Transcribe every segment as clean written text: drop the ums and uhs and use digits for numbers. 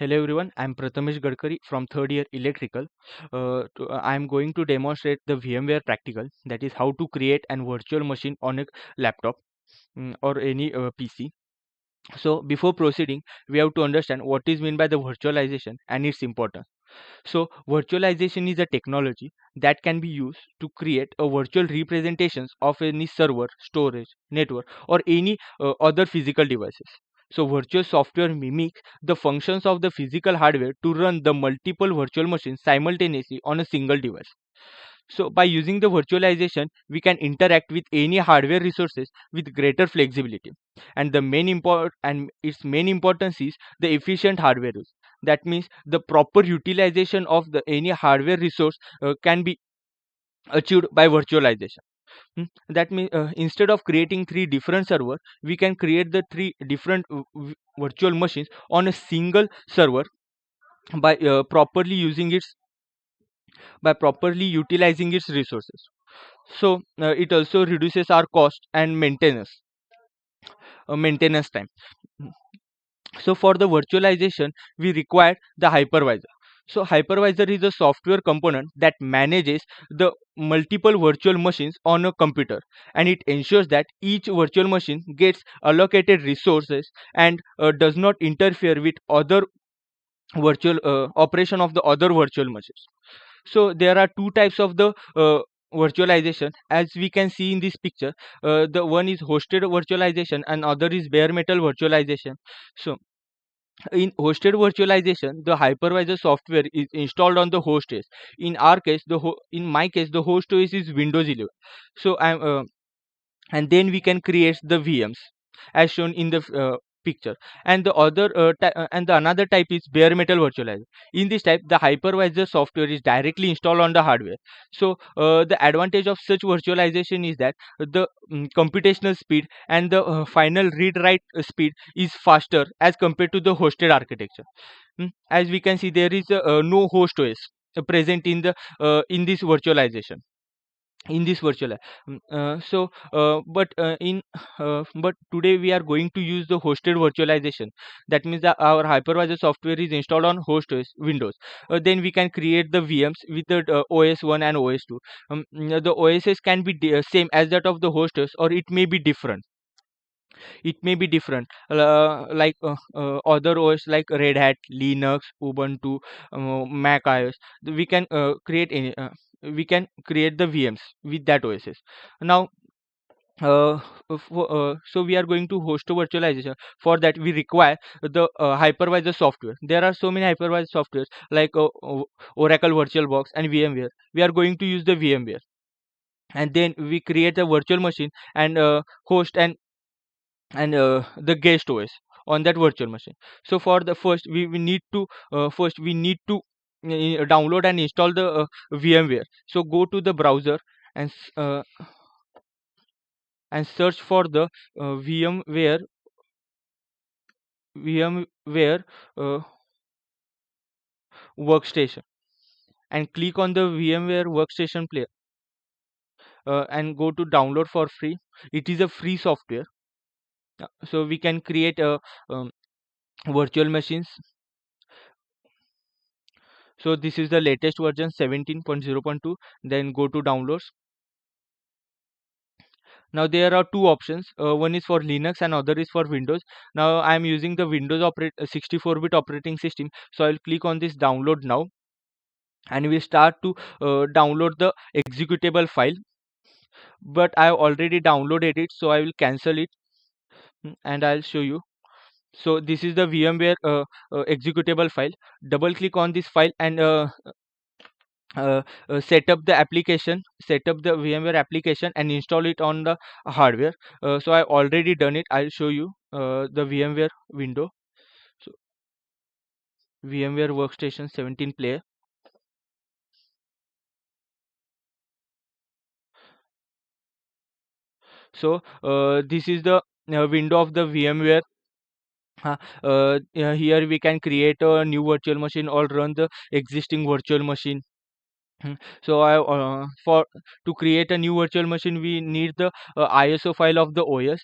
Hello everyone, I'm Prathmesh Gadkari from third year electrical. I'm going to demonstrate the VMware practical, that is how to create an virtual machine on a laptop or any PC. So before proceeding, we have to understand what is meant by the virtualization and its importance. So virtualization is a technology that can be used to create a virtual representations of any server, storage, network, or any other physical devices. So virtual software mimics the functions of the physical hardware to run the multiple virtual machines simultaneously on a single device. So by using the virtualization, we can interact with any hardware resources with greater flexibility. And its main importance is the efficient hardware use. That means the proper utilization of the any hardware resource can be achieved by virtualization. That means instead of creating three different servers, we can create the three different virtual machines on a single server by properly utilizing its resources. So it also reduces our cost and maintenance time. So for the virtualization, we require the hypervisor. So hypervisor is a software component that manages the multiple virtual machines on a computer, and it ensures that each virtual machine gets allocated resources and does not interfere with other virtual operation of the other virtual machines. So there are two types of the virtualization, as we can see in this picture. The one is hosted virtualization and other is bare metal virtualization. So in hosted virtualization, the hypervisor software is installed on the host OS. In my case, the host OS is Windows 11. So and then we can create the VMs as shown in the picture. And the another type is bare metal virtualizer. In this type, the hypervisor software is directly installed on the hardware. So the advantage of such virtualization is that the computational speed and the final read write speed is faster as compared to the hosted architecture. As we can see, there is no host OS present in this virtualization, in this virtual so but in but today we are going to use the hosted virtualization. That means that our hypervisor software is installed on host OS Windows. Then we can create the VMs with the OS 1 and OS 2. The OSs can be same as that of the host OS, or it may be different, like other OS like Red Hat, Linux, Ubuntu, Mac iOS. We can create the VMs with that OSs. Now so we are going to host a virtualization. For that we require the hypervisor software. There are so many hypervisor softwares like Oracle VirtualBox and VMware. We are going to use the VMware, and then we create a virtual machine and host and the guest OS on that virtual machine. So for the first we need to download and install the VMware. So go to the browser and search for the VMware uh, workstation, and click on the VMware workstation player, and go to download for free. It is a free software. So we can create a virtual machines. So this is the latest version 17.0.2. Then go to downloads. Now there are two options. One is for Linux and other is for Windows. Now I am using the Windows 64-bit operating system. So I'll click on this download now, and we start to download the executable file. But I have already downloaded it, so I will cancel it. And I'll show you. So this is the VMware executable file. Double click on this file and set up the VMware application and install it on the hardware. So I already done it. I'll show you the VMware window. So VMware workstation 17 player. So this is the window of the VMware. Here we can create a new virtual machine or run the existing virtual machine. So for to create a new virtual machine, we need the ISO file of the OS.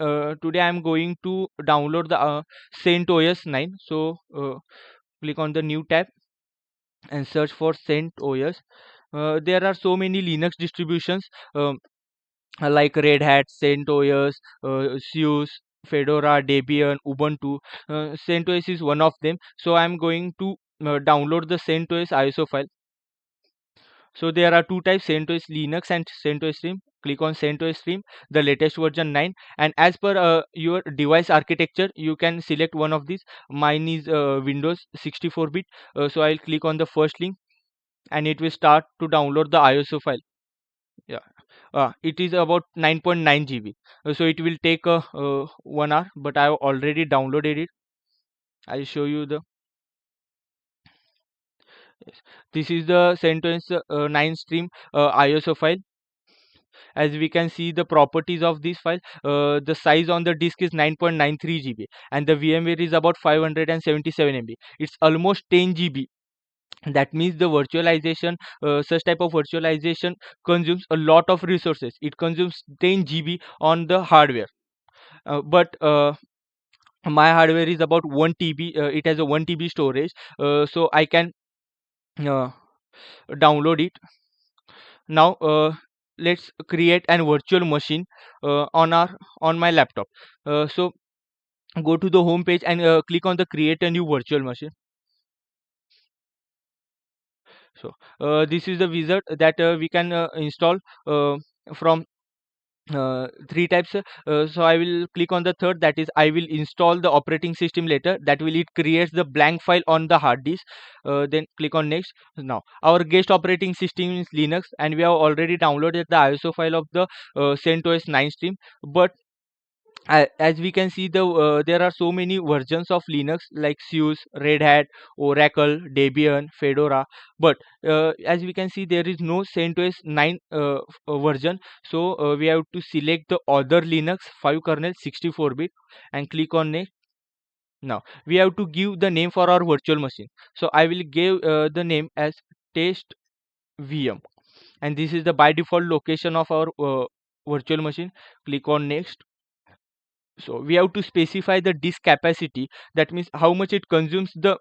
today I'm going to download the CentOS 9. So click on the new tab and search for CentOS. There are so many Linux distributions, like Red Hat, CentOS, SUSE, Fedora, Debian, Ubuntu. CentOS is one of them. So I'm going to download the CentOS ISO file. So there are two types: CentOS Linux and CentOS Stream. Click on CentOS Stream, the latest version 9. And as per your device architecture, you can select one of these. Mine is Windows 64-bit. So I'll click on the first link, and it will start to download the ISO file. Yeah, it is about 9.9 GB. So it will take 1 hour, but I have already downloaded it. I'll show you the. Yes. This is the CentOS 9 Stream ISO file. As we can see the properties of this file, the size on the disk is 9.93 GB, and the VMware is about 577 MB. It's almost 10 GB. That means the virtualization, such type of virtualization consumes a lot of resources. It consumes 10 GB on the hardware. But my hardware is about 1 TB. It has a 1 TB storage, so I can uh, download it. Now let's create an virtual machine on my laptop. So go to the home page and click on the create a new virtual machine. So this is the wizard that we can install from three types. So I will click on the third, that is I will install the operating system later. That will it creates the blank file on the hard disk. Then click on next. Now our guest operating system is Linux, and we have already downloaded the ISO file of the CentOS 9 stream. But as we can see, there are so many versions of Linux like SUSE, Red Hat, Oracle, Debian, Fedora. But as we can see, there is no CentOS 9 version. So we have to select the other Linux 5 kernel 64-bit and click on next. Now we have to give the name for our virtual machine. So I will give the name as test VM, and this is the by default location of our virtual machine. Click on next. So we have to specify the disk capacity. That means how much it consumes the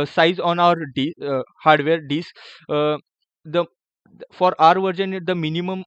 size on our hardware disk. The For our version, the minimum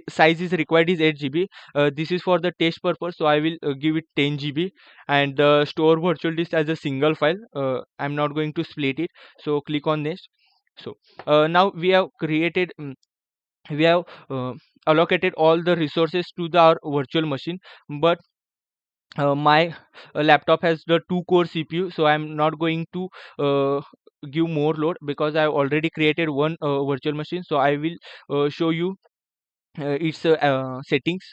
size is required is 8 GB. This is for the test purpose, so I will give it 10 GB, and store virtual disk as a single file. I'm not going to split it. So click on next. So now we have created we have allocated all the resources to our virtual machine. But my laptop has the 2-core CPU, so I'm not going to give more load because I've already created one virtual machine. So I will show you its settings.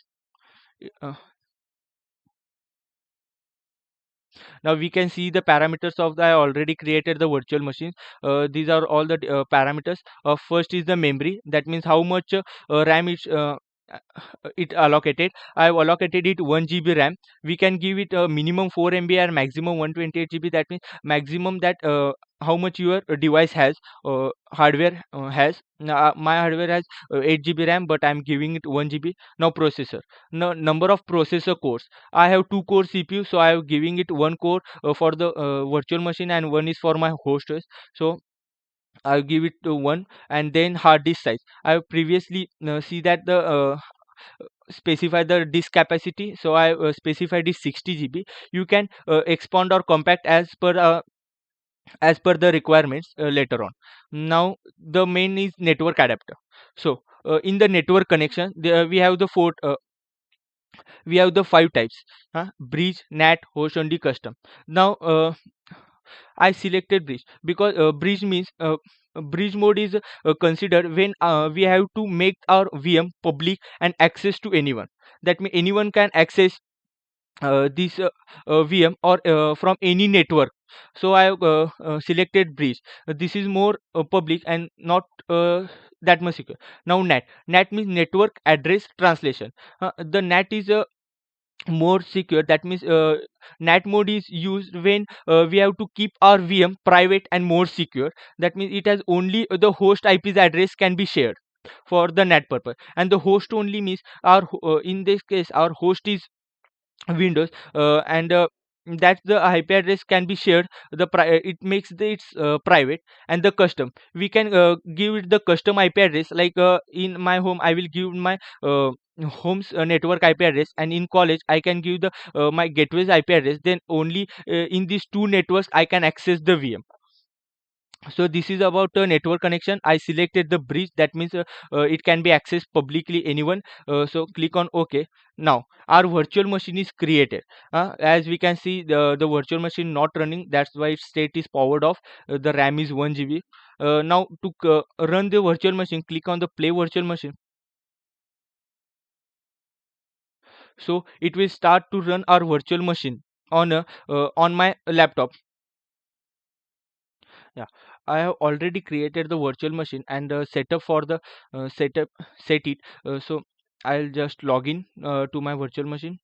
uh, Now we can see the parameters of the I already created the virtual machine. These are all the parameters. First is the memory. That means how much RAM it allocated. I have allocated it 1 GB RAM. We can give it a minimum 4 MB or maximum 128 GB. That means maximum that how much your device has, hardware has. Now, my hardware has 8 GB RAM, but I'm giving it 1 GB. Now processor. Now number of processor cores. I have 2-core CPU, so I am giving it 1 core for the virtual machine, and one is for my host OS. So I'll give it to one. And then hard disk size. I have previously see that the specify the disk capacity, so I specified is 60 GB. You can expand or compact as per the requirements later on. Now the main is network adapter. So in the network connection, we have the 5 types: bridge, NAT, host only, custom. Now I selected bridge because bridge means bridge mode is considered when we have to make our VM public and access to anyone. That means anyone can access this VM or from any network. So I have selected bridge. This is more public and not that much secure. Now NAT means network address translation. The NAT is more secure. That means NAT mode is used when we have to keep our VM private and more secure. That means it has only the host IP's address can be shared. for the NAT purpose. And the host only means in this case our host is Windows, and that the IP address can be shared. It makes its private. And the custom, we can give it the custom IP address. Like in my home, I will give my home's network IP address, and in college I can give the my gateway's IP address. Then only in these two networks I can access the VM. So this is about network connection. I selected the bridge, that means it can be accessed publicly anyone. So click on OK. Now our virtual machine is created. As we can see, the virtual machine not running, that's why its state is powered off. The RAM is 1 GB. Now to run the virtual machine, click on the play virtual machine. So it will start to run our virtual machine on my laptop. Yeah, I have already created the virtual machine and setup for the setup set it. So I'll just log in to my virtual machine.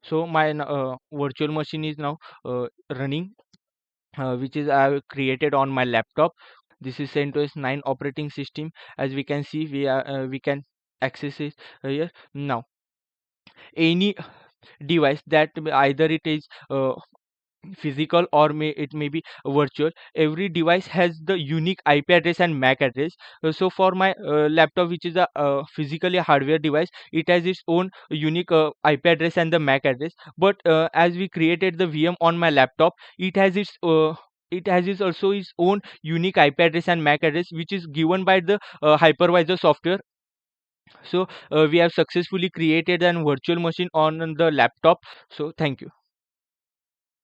So my virtual machine is now running, which is I have created on my laptop. This is CentOS 9 operating system. As we can see, we can access it here. Now any device that either it is physical or it may be virtual, every device has the unique IP address and MAC address. So for my laptop, which is a physically hardware device, it has its own unique IP address and the MAC address. But as we created the VM on my laptop, it has its also its own unique IP address and MAC address, which is given by the hypervisor software. So we have successfully created an virtual machine on the laptop. So thank you.